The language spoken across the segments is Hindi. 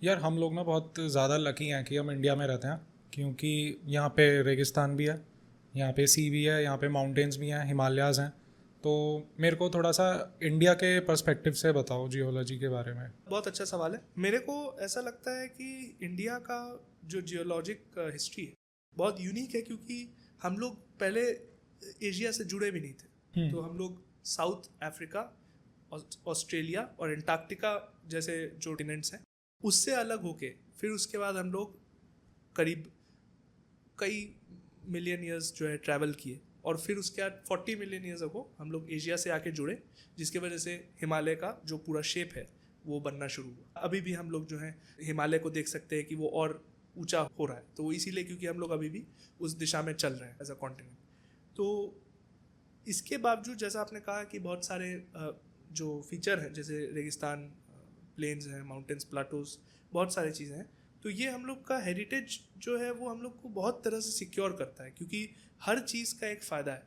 यार हम लोग ना बहुत ज़्यादा लकी हैं कि हम इंडिया में रहते हैं, क्योंकि यहाँ पे रेगिस्तान भी है, यहाँ पे सी भी है, यहाँ पे माउंटेन्स भी हैं, हिमालयाज़ हैं। तो मेरे को थोड़ा सा इंडिया के पर्सपेक्टिव से बताओ जियोलॉजी के बारे में। बहुत अच्छा सवाल है। मेरे को ऐसा लगता है कि इंडिया का जो जियोलॉजिक हिस्ट्री है बहुत यूनिक है, क्योंकि हम लोग पहले एशिया से जुड़े भी नहीं थे। तो हम लोग साउथ अफ्रीका, ऑस्ट्रेलिया और एंटार्क्टिका जैसे जो कॉन्टिनेंट्स हैं उससे अलग होके फिर उसके बाद हम लोग करीब कई मिलियन ईयर्स जो है ट्रैवल किए, और फिर उसके बाद 40 मिलियन ईयर्स अगो हम लोग एशिया से आके जुड़े, जिसके वजह से हिमालय का जो पूरा शेप है वो बनना शुरू हुआ। अभी भी हम लोग जो है हिमालय को देख सकते हैं कि वो और ऊंचा हो रहा है, तो वो इसीलिए क्योंकि हम लोग अभी भी उस दिशा में चल रहे हैं एज अ कॉन्टिनेंट। तो इसके बावजूद जैसा आपने कहा कि बहुत सारे जो फीचर हैं जैसे रेगिस्तान, प्लेन्स हैं, माउंटेन्स, प्लाटोज, बहुत सारी चीज़ें हैं। तो ये हम लोग का हेरिटेज जो है वो हम लोग को बहुत तरह से सिक्योर करता है, क्योंकि हर चीज़ का एक फ़ायदा है।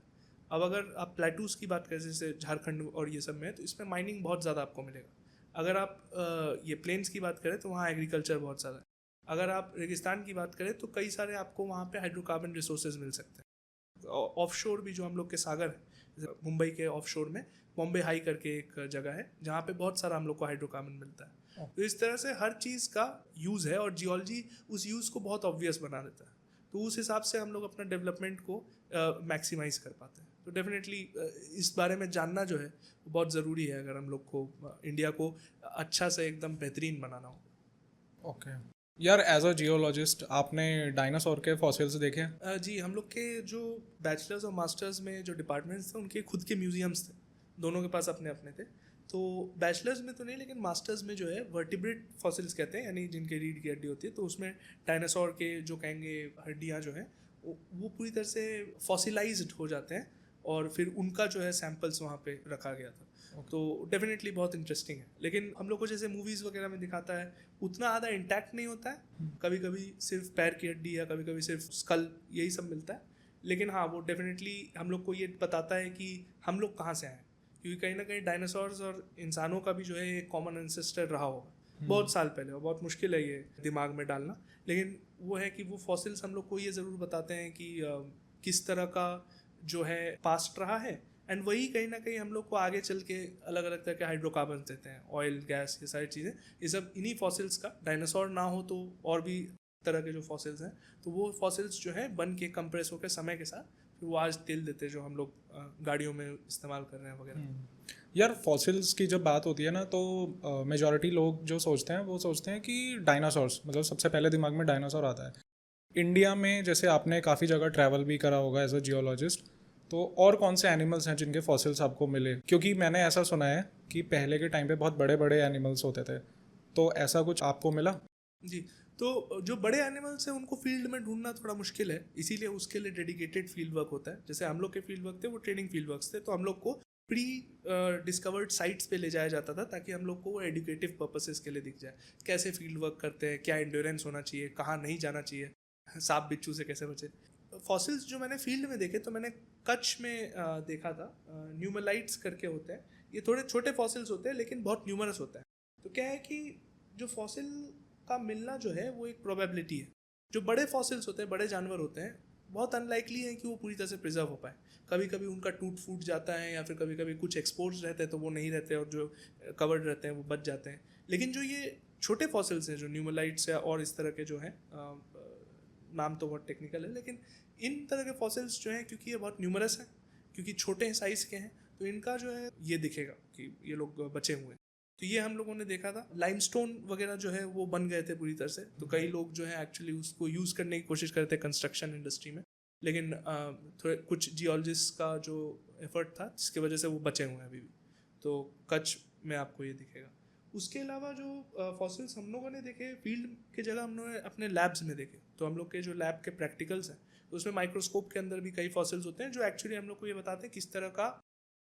अब अगर आप प्लेटूज़ की बात करें जैसे झारखंड और ये सब में, तो इसमें माइनिंग बहुत ज़्यादा आपको मिलेगा। अगर आप ये प्लेन्स की बात करें तो वहाँ एग्रीकल्चर बहुत ज़्यादा है। अगर आप रेगिस्तान की बात करें तो कई सारे आपको वहाँ पे हाइड्रोकार्बन रिसोर्सेज मिल सकते हैं। ऑफशोर भी जो हम लोग के सागर है, जैसे मुंबई के ऑफशोर में बॉम्बे हाई करके एक जगह है जहाँ पे बहुत सारा हम लोग को हाइड्रोकार्बन मिलता है। तो इस तरह से हर चीज़ का यूज़ है, और जियोलॉजी उस यूज़ को बहुत ऑब्वियस बना देता है। तो उस हिसाब से हम लोग अपना डेवलपमेंट को मैक्सिमाइज कर पाते हैं। तो डेफिनेटली इस बारे में जानना जो है वो बहुत ज़रूरी है अगर हम लोग को इंडिया को अच्छा से एकदम बेहतरीन बनाना हो। ओके। यार एज अ जियोलॉजिस्ट आपने डायनासोर के फॉसिल्स देखे हैं? जी, हम लोग के जो बैचलर्स और मास्टर्स में जो डिपार्टमेंट्स थे उनके खुद के म्यूजियम्स थे, दोनों के पास अपने अपने थे। तो बैचलर्स में तो नहीं, लेकिन मास्टर्स में जो है वर्टिब्रेट फॉसिल्स कहते हैं, यानी जिनके रीढ़ की हड्डी होती है, तो उसमें डायनासोर के जो कहेंगे हड्डियाँ जो हैं वो पूरी तरह से फॉसिलाइज्ड हो जाते हैं, और फिर उनका जो है सैंपल्स वहाँ पे रखा गया था। तो डेफिनेटली बहुत इंटरेस्टिंग है, लेकिन हम लोग को जैसे मूवीज़ वगैरह में दिखाता है उतना ज़्यादा इंटैक्ट नहीं होता है। कभी कभी सिर्फ पैर की हड्डी या कभी कभी सिर्फ स्कल, यही सब मिलता है। लेकिन हाँ, वो डेफिनेटली हम लोग को ये बताता है कि हम लोग कहाँ से आए, क्योंकि कहीं ना कहीं डायनासोर्स और इंसानों का भी जो है एक कॉमन एंसेस्टर रहा होगा बहुत साल पहले, और बहुत मुश्किल है ये दिमाग में डालना। लेकिन वो है कि वो फॉसिल्स हम लोग को ये ज़रूर बताते हैं कि किस तरह का जो है पास्ट रहा है, एंड वही कहीं ना कहीं हम लोग को आगे चल के अलग अलग तरह के हाइड्रोकार्बन देते हैं, ऑयल, गैस, ये सारी चीज़ें, ये सब इन्हीं फॉसिल्स का। डायनासोर ना हो तो और भी तरह के जो फॉसिल्स हैं, तो वो फॉसिल्स जो है बन के कंप्रेस होकर समय के साथ फिर वो आज तेल देते हैं जो हम लोग गाड़ियों में इस्तेमाल कर रहे हैं वगैरह। यार फॉसिल्स की जब बात होती है ना, तो मेजॉरिटी लोग जो सोचते हैं वो सोचते हैं कि डायनासोर्स, मतलब सबसे पहले दिमाग में डायनासोर आता है। इंडिया में जैसे आपने काफ़ी जगह ट्रैवल भी करा होगा एज अ जियोलॉजिस्ट, तो और कौन से एनिमल्स हैं जिनके फॉसिल्स आपको मिले? क्योंकि मैंने ऐसा सुना है कि पहले के टाइम पे बहुत बड़े बड़े एनिमल्स होते थे, तो ऐसा कुछ आपको मिला? जी, तो जो बड़े एनिमल्स हैं उनको फील्ड में ढूंढना थोड़ा मुश्किल है, इसीलिए उसके लिए डेडिकेटेड फील्ड वर्क होता है। जैसे हम लोग के फील्ड वर्क थे वो ट्रेनिंग फील्ड वर्क थे, तो हम लोग को प्री डिस्कवर्ड साइट्स पे ले जाया जाता था ताकि हम लोग को वो एडुकेटिव पर्पसेस के लिए दिख जाए, कैसे फील्ड वर्क करते हैं, क्या एंड्योरेंस होना चाहिए, कहाँ नहीं जाना चाहिए, सांप बिच्छू से कैसे बचे। फॉसिल्स जो मैंने फील्ड में देखे, तो मैंने कच्छ में देखा था। न्यूमेलाइट्स करके होते हैं, ये थोड़े छोटे फॉसिल्स होते हैं लेकिन बहुत न्यूमरस होता है। तो क्या है कि जो फॉसिल का मिलना जो है वो एक प्रोबेबिलिटी है। जो बड़े फॉसिल्स होते हैं, बड़े जानवर होते हैं, बहुत अनलाइकली है कि वो पूरी तरह से प्रिजर्व हो पाए। कभी कभी उनका टूट फूट जाता है, या फिर कभी कभी कुछ एक्सपोर्ट रहते हैं तो वो नहीं रहते, और जो कवर्ड रहते हैं वो बच जाते हैं। लेकिन जो ये छोटे फॉसिल्स हैं, जो न्यूमेलाइट्स या और इस तरह के जो हैं, नाम तो बहुत टेक्निकल है, लेकिन इन तरह के फॉसिल्स जो हैं, क्योंकि ये बहुत न्यूमरस हैं, क्योंकि छोटे साइज़ के हैं, तो इनका जो है ये दिखेगा कि ये लोग बचे हुए हैं। तो ये हम लोगों ने देखा था। लाइमस्टोन वगैरह जो है वो बन गए थे पूरी तरह से, तो कई लोग जो है एक्चुअली उसको यूज़ करने की कोशिश करते कंस्ट्रक्शन इंडस्ट्री में, लेकिन थोड़े कुछ जियोलॉजिस्ट का जो एफर्ट था जिसकी वजह से वो बचे हुए हैं अभी भी। तो कच्छ में आपको ये दिखेगा। उसके अलावा जो फॉसिल्स हम लोगों ने देखे फील्ड के जगह, हम लोगों ने अपने लैब्स में देखे। तो हम लोग के जो लैब के प्रैक्टिकल्स हैं, तो उसमें माइक्रोस्कोप के अंदर भी कई फॉसिल्स होते हैं जो एक्चुअली हम लोग को ये बताते हैं किस तरह का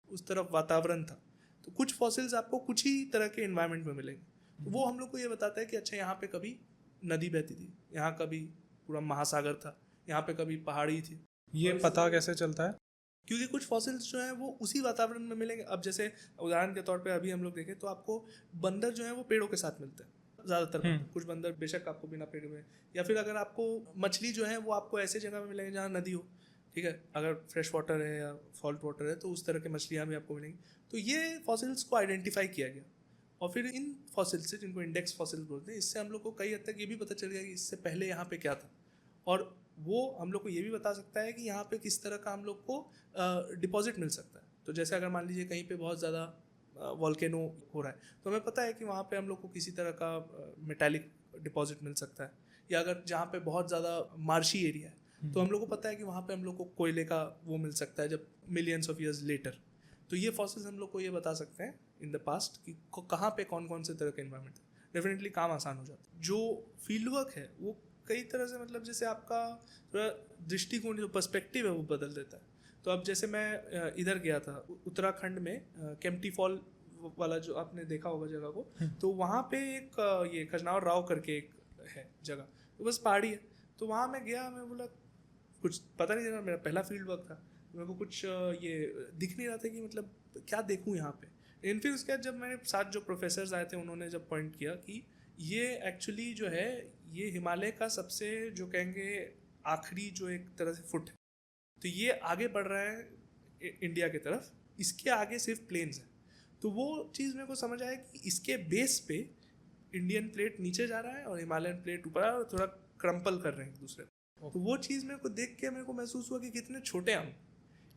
उस तरफ वातावरण था। तो कुछ फॉसिल्स आपको कुछ ही तरह के इन्वायरमेंट में मिलेंगे, तो वो हम लोग को ये बताता है कि अच्छा, यहाँ पे कभी नदी बहती थी, यहाँ कभी पूरा महासागर था, यहाँ पे कभी पहाड़ी थी। ये और पता कैसे चलता है? क्योंकि कुछ फॉसिल्स जो हैं वो उसी वातावरण में मिलेंगे। अब जैसे उदाहरण के तौर पे अभी हम लोग देखें तो आपको बंदर जो है वो पेड़ों के साथ मिलते हैं। ज़्यादातर बंदर, कुछ बंदर बेशक आपको बिना पेड़ में, या फिर अगर आपको मछली जो है वो आपको ऐसे जगह में मिलेंगे जहाँ नदी हो, ठीक है, अगर फ्रेश वाटर है या सॉल्ट वाटर है तो उस तरह की मछलियाँ भी आपको मिलेंगी। तो ये फॉसिल्स को आइडेंटिफाई किया गया, और फिर इन फॉसिल्स से, जिनको इंडेक्स फॉसिल्स बोलते हैं, इससे हम लोग को कई हद तक ये भी पता चल गया कि इससे पहले यहाँ पे क्या था, और वो हम लोग को ये भी बता सकता है कि यहाँ पे किस तरह का हम लोग को डिपॉजिट मिल सकता है। तो जैसे अगर मान लीजिए कहीं पे बहुत ज़्यादा वॉल्केनो हो रहा है, तो हमें पता है कि वहाँ पे हम लोग को किसी तरह का मेटालिक डिपॉजिट मिल सकता है, या अगर जहाँ पे बहुत ज़्यादा मार्शी एरिया है तो हम लोग को पता है कि वहाँ पे हम लोग को कोयले का वो मिल सकता है जब मिलियंस ऑफ ईयर्स लेटर। तो ये फॉसिल्स हम लोग को ये बता सकते हैं इन द पास्ट कि कहाँ पे कौन कौन से तरह का इन्वायरमेंट है। डेफिनेटली काम आसान हो जाता है। जो फील्ड वर्क है वो कई तरह से, मतलब जैसे आपका थोड़ा दृष्टिकोण, जो पर्सपेक्टिव है वो बदल देता है। तो अब जैसे मैं इधर गया था उत्तराखंड में, केम्प्टी फॉल वाला जो आपने देखा होगा जगह को, तो वहाँ पे एक ये खजनावर राव करके एक है जगह, तो बस पहाड़ी है। तो वहाँ मैं गया, मैं बोला कुछ पता नहीं चला, मेरा पहला फील्ड वर्क था, मेरे को कुछ ये दिख नहीं रहा था कि मतलब क्या देखूँ यहाँ पे। लेकिन फिर उसके बाद जब मेरे साथ जो प्रोफेसर्स आए थे उन्होंने जब पॉइंट किया कि ये एक्चुअली जो है ये हिमालय का सबसे जो कहेंगे आखिरी जो एक तरह से फुट है, तो ये आगे बढ़ रहा है इंडिया की तरफ, इसके आगे सिर्फ प्लेन्स है। तो वो चीज़ मेरे को समझ आया कि इसके बेस पे इंडियन प्लेट नीचे जा रहा है और हिमालयन प्लेट ऊपर आ रहा है और थोड़ा क्रम्पल कर रहे हैं एक दूसरे को। तो वो चीज़ मेरे को देख के मेरे को महसूस हुआ कि कितने छोटे हम,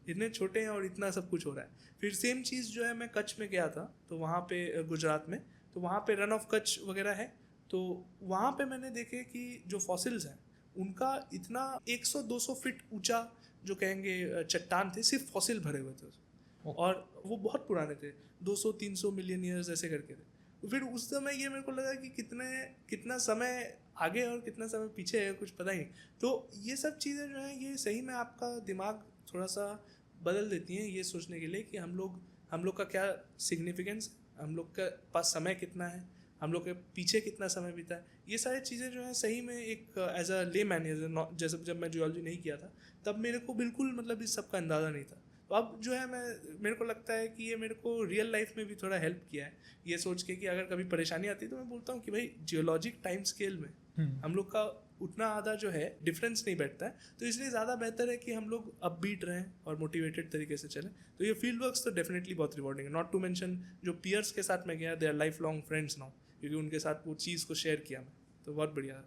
इतने छोटे हैं और इतना सब कुछ हो रहा है। फिर सेम चीज़ जो है, मैं कच्छ में गया था, तो वहाँ पे गुजरात में, तो वहाँ पे रन ऑफ कच्छ वगैरह है, तो वहाँ पे मैंने देखे कि जो फॉसिल्स हैं उनका इतना 100-200 फीट ऊंचा जो कहेंगे चट्टान थे, सिर्फ फॉसिल भरे हुए थे उसमें, और वो बहुत पुराने थे, 200-300 मिलियन ईयर्स ऐसे करके थे। तो फिर उस समय ये मेरे को लगा कि कितना समय आगे और कितना समय पीछे है, कुछ पता ही। तो ये सब चीज़ें जो हैं ये सही में आपका दिमाग थोड़ा सा बदल देती हैं ये सोचने के लिए कि हम लोग का क्या सिग्निफिकेंस, हम लोग का पास समय कितना है, हम लोग के पीछे कितना समय बीता है। ये सारी चीज़ें जो हैं सही में एक एज अ ले मैन, जैसे जब मैं जियोलॉजी नहीं किया था तब मेरे को बिल्कुल मतलब इस सब का अंदाज़ा नहीं था। तो अब जो है मेरे को लगता है कि ये मेरे को रियल लाइफ में भी थोड़ा हेल्प किया है, ये सोच के कि अगर कभी परेशानी आती है तो मैं बोलता हूँ कि भाई जियोलॉजिक टाइम स्केल में हम लोग का उतना आधा जो है डिफरेंस नहीं बैठता है, तो इसलिए ज़्यादा बेहतर है कि हम लोग अपबीट रहें और मोटिवेटेड तरीके से चलें। तो ये फील्ड वर्क्स तो डेफिनेटली बहुत रिवॉर्डिंग है। नॉट टू मेंशन जो पीयर्स के साथ मैं गया, they our life long friends now, क्योंकि उनके साथ वो चीज़ को शेयर किया मैं, तो बहुत बढ़िया